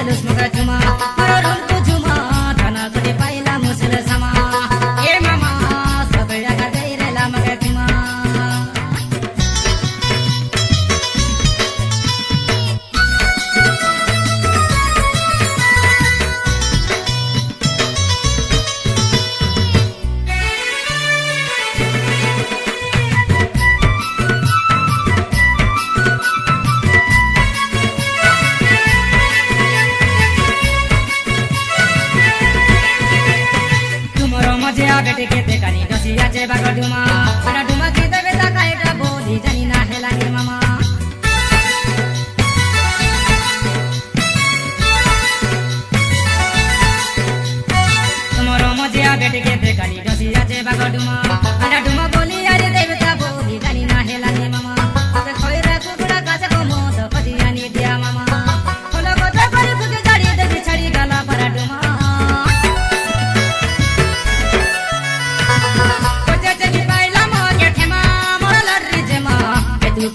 লুসমগা চুমা মোর রুলকু ঝুমা ধানা করে পাইলা মুসল সামা এ মামা সব জায়গা দেই রে লামগা চুমা बेटे के देखनी डसिया जे बागड़ डुमा बेटा डुमा की देवे ताका एटा बोली जानी ना हेला गे मामा तुम्हारो मजिया बेटे के देखनी डसिया जे बागड़ डुमा बेटा डुमा बोली अरे देवता बोली जानी ना हेला गे मामा ते खोइरा कुकुड़ा काचे को मोद पदिया नी दिया मामा खोलो गोदा करी फुके गाड़ी देवी छड़ी गाला पर Duma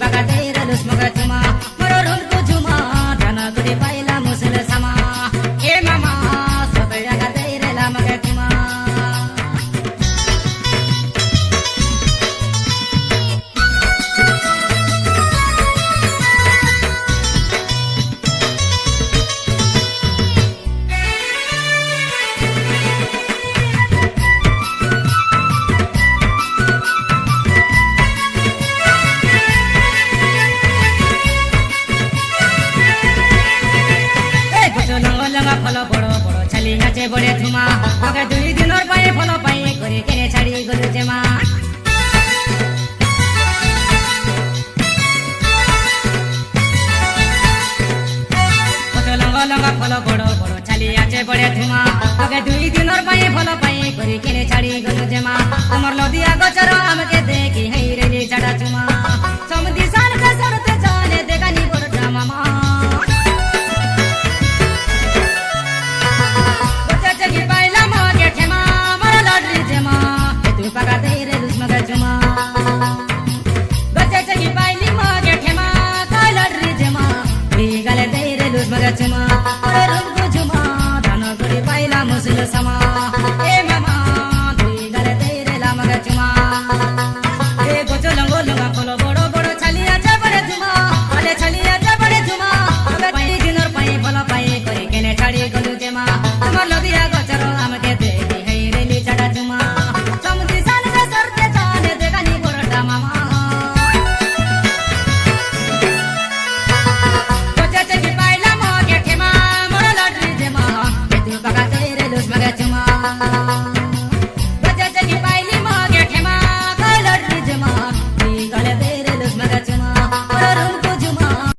paga teira lus maga cuma moro rulku cuma dana gede paila musul sama e mama sabaya ga teira la maga cuma फल बड़ बड़ छाली नाचे बड़े धुमा मगर दुई दिन पाए फल पाए करे केने छाड़ी गलु जेमा लंगा लंगा फल बड़ बड़ छाली नाचे बड़े धुमा मगर दुई दिन पाए फल पाए करे केने छाड़ी गलु जेमा हमर लदिया गचर हमके देखी हई रे छाड़ा चुमा समदी सान का सरते जाने देगानी बड़ मामा paga teira lus maga cuma baca cagi paili mage khema kala rijema gale teira lus maga cuma ore rulku cuma dhana gori paila musul sama e mama gale teira la maga cuma e gocho lango langa kolo bodo bodo chaliya ja bade cuma ale chaliya ja bade cuma pai dinor pai bala pai kori kene chadi golu jema amar lodiya gocharo am